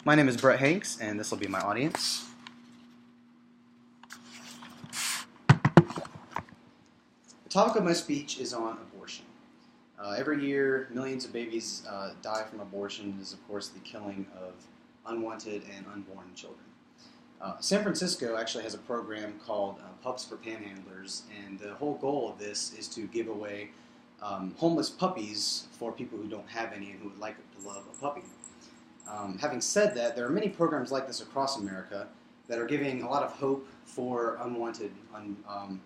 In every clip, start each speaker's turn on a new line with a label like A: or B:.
A: My name is Brett Hanks, and this will be my audience. The topic of my speech is on abortion. Every year, millions of babies die from abortion. This is, of course, the killing of unwanted and unborn children. San Francisco actually has a program called Pups for Panhandlers, and the whole goal of this is to give away homeless puppies for people who don't have any and who would like to love a puppy. Having said that, there are many programs like this across America that are giving a lot of hope for unwanted, unhomed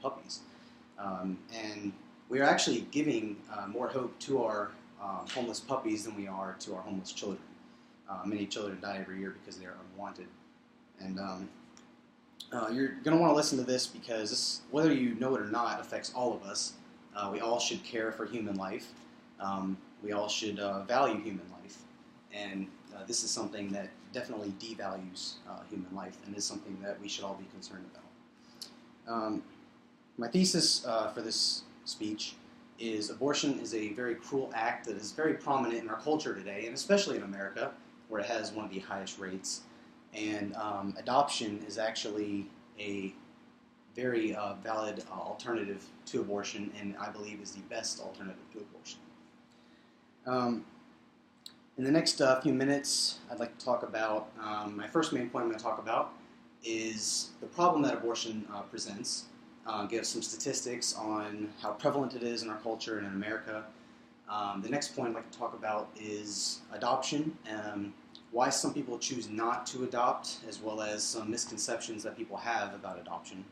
A: puppies. And we are actually giving more hope to our homeless puppies than we are to our homeless children. Many children die every year because they are unwanted. And you're going to want to listen to this because this, whether you know it or not, affects all of us. We all should care for human life. We all should value human life. And this is something that definitely devalues human life and is something that we should all be concerned about. My thesis for this speech is abortion is a very cruel act that is very prominent in our culture today, and especially in America, where it has one of the highest rates. And adoption is actually a very valid alternative to abortion, and I believe is the best alternative to abortion. In the next few minutes, I'd like to talk about, my first main point I'm going to talk about is the problem that abortion presents, give some statistics on how prevalent it is in our culture and in America. The next point I'd like to talk about is adoption, why some people choose not to adopt, as well as some misconceptions that people have about adoption.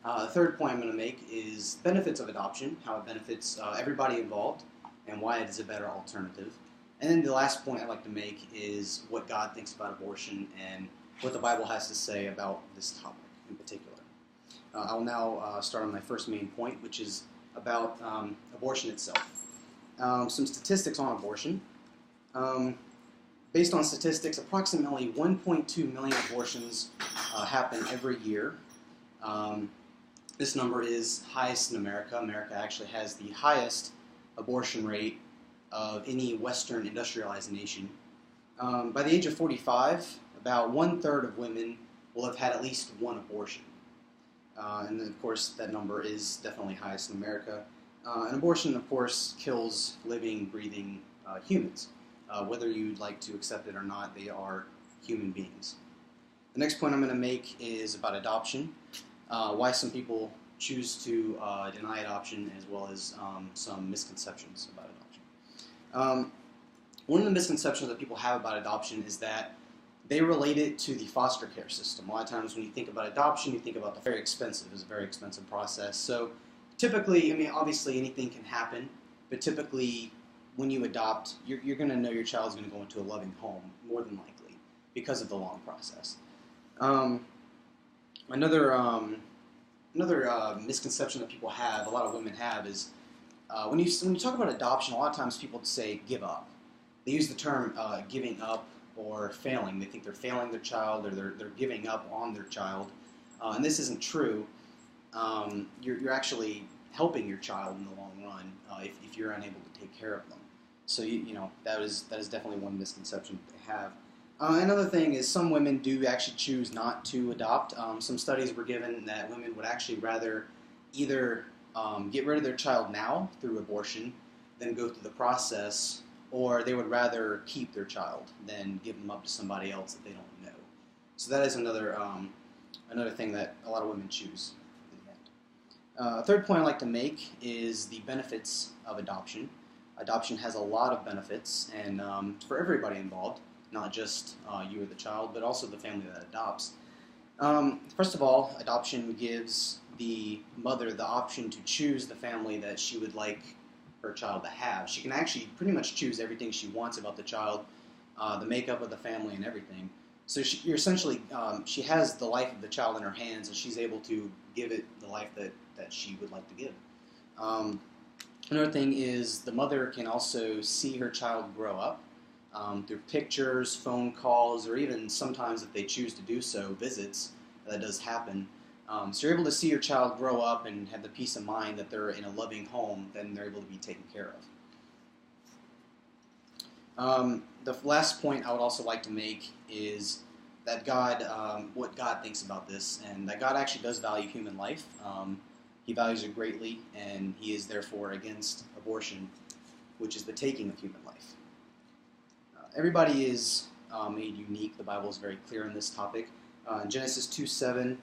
A: The third point I'm going to make is benefits of adoption, how it benefits everybody involved, and why it is a better alternative. And then the last point I'd like to make is what God thinks about abortion and what the Bible has to say about this topic in particular. I will now start on my first main point, which is about abortion itself. Some statistics on abortion. Based on statistics, approximately 1.2 million abortions happen every year. This number is highest in America. America actually has the highest abortion rate of any Western industrialized nation. By the age of 45, about 1/3 of women will have had at least one abortion. And then, of course, that number is definitely highest in America. And abortion, of course, kills living, breathing humans. Whether you'd like to accept it or not, they are human beings. The next point I'm going to make is about adoption, why some people choose to deny adoption, as well as some misconceptions about adoption. One of the misconceptions that people have about adoption is that they relate it to the foster care system. A lot of times when you think about adoption, you think about the very expensive. It's a very expensive process. So typically, I mean, obviously anything can happen, but typically when you adopt, you're going to know your child's going to go into a loving home, more than likely, because of the long process. Another misconception that people have, a lot of women have, is when you talk about adoption, a lot of times people say give up. They use the term giving up or failing. They think they're failing their child, or they're giving up on their child, and this isn't true. You're actually helping your child in the long run if you're unable to take care of them. So you know that is definitely one misconception that they have. Another thing is some women do actually choose not to adopt. Some studies were given that women would actually rather either get rid of their child now through abortion than go through the process, or they would rather keep their child than give them up to somebody else that they don't know. So that is another thing that a lot of women choose in the end. Third point I'd like to make is the benefits of adoption. Adoption has a lot of benefits, and for everybody involved, not just you or the child, but also the family that adopts. First of all, adoption gives the mother the option to choose the family that she would like her child to have. She can actually pretty much choose everything she wants about the child, the makeup of the family and everything. So you're essentially, she has the life of the child in her hands, and she's able to give it the life that she would like to give. Another thing is the mother can also see her child grow up through pictures, phone calls, or even sometimes if they choose to do so, visits. That does happen. So you're able to see your child grow up and have the peace of mind that they're in a loving home, then they're able to be taken care of. the last point I would also like to make is that God, what God thinks about this, and that God actually does value human life. He values it greatly, and He is therefore against abortion, which is the taking of human life. Everybody is made unique. The Bible is very clear on this topic. Genesis 2:7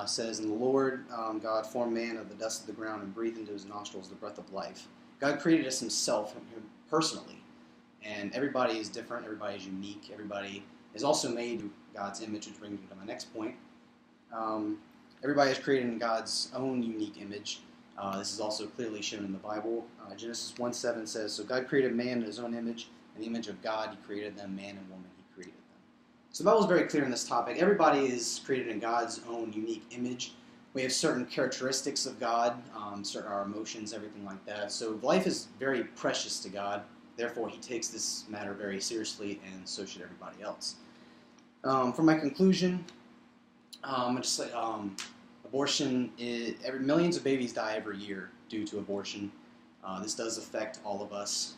A: says, "And the Lord God formed man of the dust of the ground and breathed into his nostrils the breath of life." God created us Himself personally, and everybody is different. Everybody is unique. Everybody is also made in God's image, which brings me to my next point. Everybody is created in God's own unique image. This is also clearly shown in the Bible. Genesis 1:7 says, "So God created man in His own image. In the image of God He created them, man and woman He created them." So the Bible is very clear on this topic. Everybody is created in God's own unique image. We have certain characteristics of God, certain our emotions, everything like that. So life is very precious to God. Therefore, He takes this matter very seriously, and so should everybody else. For my conclusion, I'm going to say abortion, millions of babies die every year due to abortion. This does affect all of us.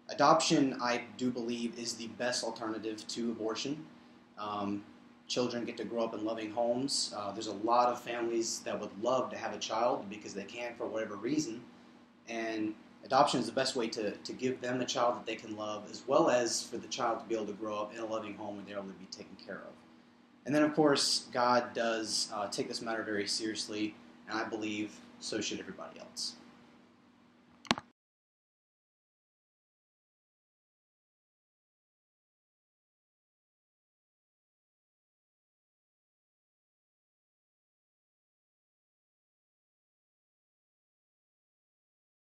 A: Adoption, I do believe, is the best alternative to abortion. Children get to grow up in loving homes. There's a lot of families that would love to have a child because they can't for whatever reason. And adoption is the best way to give them a child that they can love, as well as for the child to be able to grow up in a loving home where they're able to be taken care of. And then, of course, God does take this matter very seriously, and I believe so should everybody else.